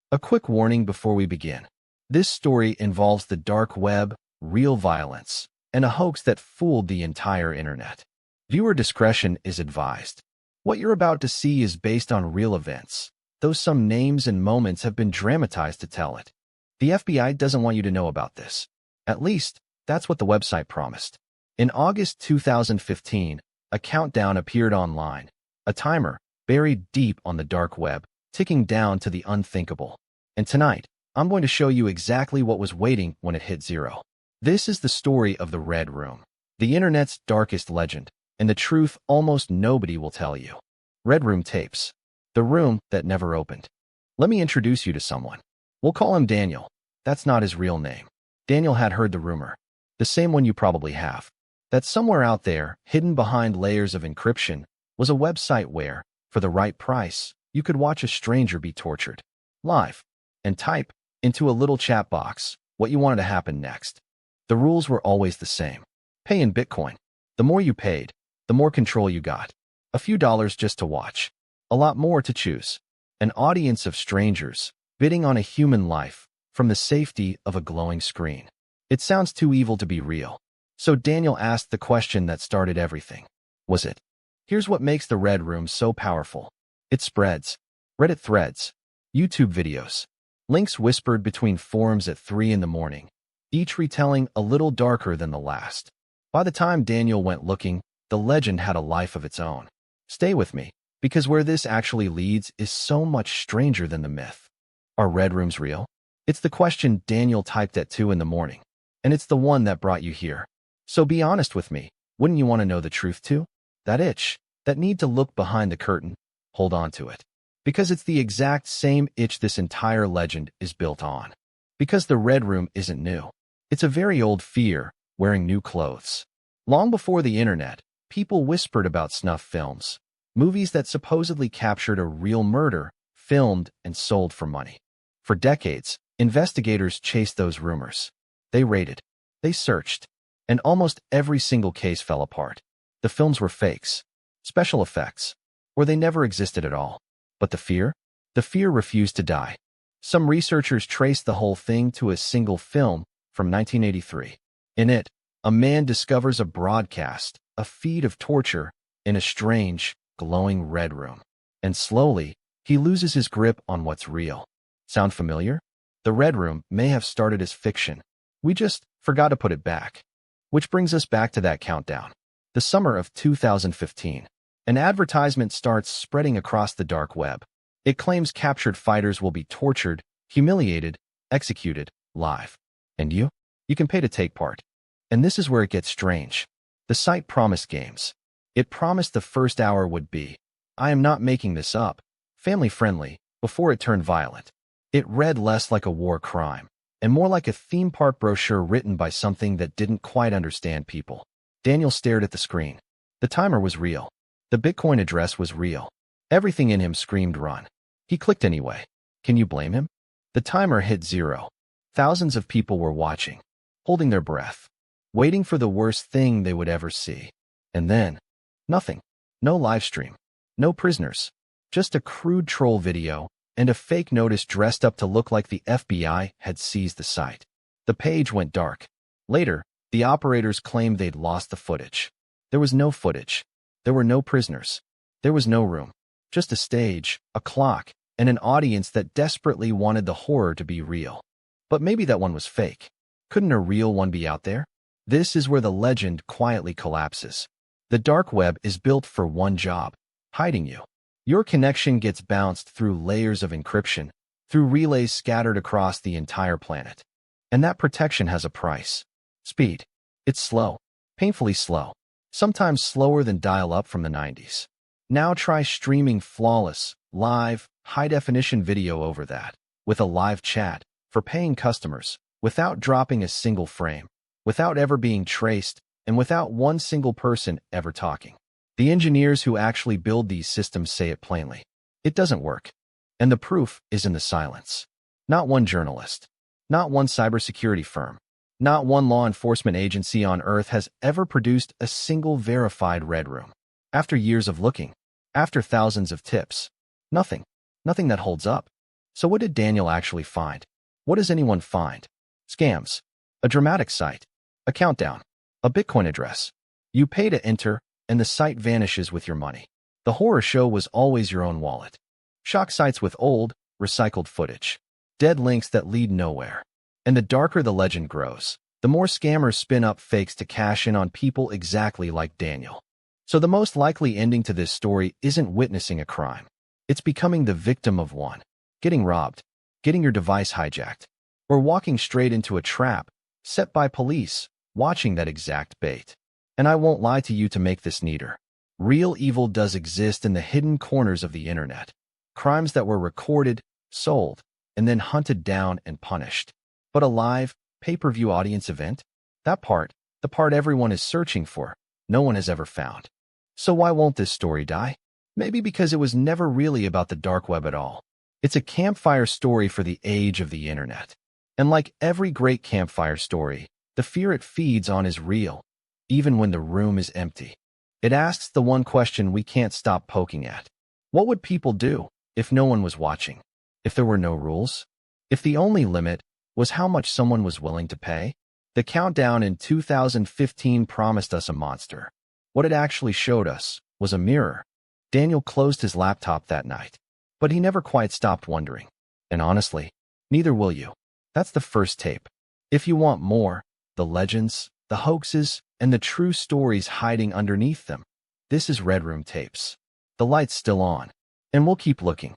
A quick warning before we begin. This story involves the dark web, real violence, and a hoax that fooled the entire internet. Viewer discretion is advised. What you're about to see is based on real events, though some names and moments have been dramatized to tell it. The FBI doesn't want you to know about this. At least, that's what the website promised. In August 2015, a countdown appeared online, a timer buried deep on the dark web, ticking down to the unthinkable. And tonight, I'm going to show you exactly what was waiting when it hit zero. This is the story of the Red Room, the internet's darkest legend, and the truth almost nobody will tell you. Red Room tapes, the room that never opened. Let me introduce you to someone. We'll call him Daniel. That's not his real name. Daniel had heard the rumor, the same one you probably have, that somewhere out there, hidden behind layers of encryption, was a website where, for the right price, you could watch a stranger be tortured live and type into a little chat box what you wanted to happen next. The rules were always the same. Pay in Bitcoin. The more you paid, the more control you got. A few dollars just to watch. A lot more to choose. An audience of strangers bidding on a human life from the safety of a glowing screen. It sounds too evil to be real. So Daniel asked the question that started everything. Was it? Here's what makes the Red Room so powerful. It spreads. Reddit threads. YouTube videos. Links whispered between forums at 3 in the morning, each retelling a little darker than the last. By the time Daniel went looking, the legend had a life of its own. Stay with me, because where this actually leads is so much stranger than the myth. Are Red Rooms real? It's the question Daniel typed at 2 in the morning, and it's the one that brought you here. So be honest with me, wouldn't you want to know the truth too? That itch, that need to look behind the curtain, hold on to it. Because it's the exact same itch this entire legend is built on. Because the Red Room isn't new. It's a very old fear, wearing new clothes. Long before the internet, people whispered about snuff films, movies that supposedly captured a real murder, filmed and sold for money. For decades, investigators chased those rumors. They raided, they searched, and almost every single case fell apart. The films were fakes, special effects, or they never existed at all. But the fear refused to die. Some researchers traced the whole thing to a single film from 1983. In it, a man discovers a broadcast, a feed of torture, in a strange, glowing red room. And slowly, he loses his grip on what's real. Sound familiar? The Red Room may have started as fiction. We just forgot to put it back. Which brings us back to that countdown. The summer of 2015. An advertisement starts spreading across the dark web. It claims captured fighters will be tortured, humiliated, executed, live. And you? You can pay to take part. And this is where it gets strange. The site promised games. It promised the first hour would be, I am not making this up, family-friendly, before it turned violent. It read less like a war crime, and more like a theme park brochure written by something that didn't quite understand people. Daniel stared at the screen. The timer was real. The Bitcoin address was real. Everything in him screamed run. He clicked anyway. Can you blame him? The timer hit zero. Thousands of people were watching, holding their breath, waiting for the worst thing they would ever see. And then, nothing. No live stream. No prisoners. Just a crude troll video and a fake notice dressed up to look like the FBI had seized the site. The page went dark. Later, the operators claimed they'd lost the footage. There was no footage. There were no prisoners. There was no room. Just a stage, a clock, and an audience that desperately wanted the horror to be real. But maybe that one was fake. Couldn't a real one be out there? This is where the legend quietly collapses. The dark web is built for one job: hiding you. Your connection gets bounced through layers of encryption, through relays scattered across the entire planet. And that protection has a price. Speed. It's slow. Painfully slow. Sometimes slower than dial-up from the 90s. Now try streaming flawless, live, high-definition video over that, with a live chat, for paying customers, without dropping a single frame, without ever being traced, and without one single person ever talking. The engineers who actually build these systems say it plainly. It doesn't work. And the proof is in the silence. Not one journalist. Not one cybersecurity firm. Not one law enforcement agency on Earth has ever produced a single verified Red Room. After years of looking, after thousands of tips, nothing that holds up. So what did Daniel actually find? What does anyone find? Scams. A dramatic site. A countdown. A Bitcoin address. You pay to enter, and the site vanishes with your money. The horror show was always your own wallet. Shock sites with old, recycled footage. Dead links that lead nowhere. And the darker the legend grows, the more scammers spin up fakes to cash in on people exactly like Daniel. So the most likely ending to this story isn't witnessing a crime. It's becoming the victim of one. Getting robbed, getting your device hijacked, or walking straight into a trap set by police, watching that exact bait. And I won't lie to you to make this neater. Real evil does exist in the hidden corners of the internet. Crimes that were recorded, sold, and then hunted down and punished. But a live, pay-per-view audience event? That part, the part everyone is searching for, no one has ever found. So why won't this story die? Maybe because it was never really about the dark web at all. It's a campfire story for the age of the internet. And like every great campfire story, the fear it feeds on is real, even when the room is empty. It asks the one question we can't stop poking at. What would people do if no one was watching? If there were no rules? If the only limit was how much someone was willing to pay? The countdown in 2015 promised us a monster. What it actually showed us was a mirror. Daniel closed his laptop that night, but he never quite stopped wondering. And honestly, neither will you. That's the first tape. If you want more, the legends, the hoaxes, and the true stories hiding underneath them, this is Red Room Tapes. The light's still on, and we'll keep looking.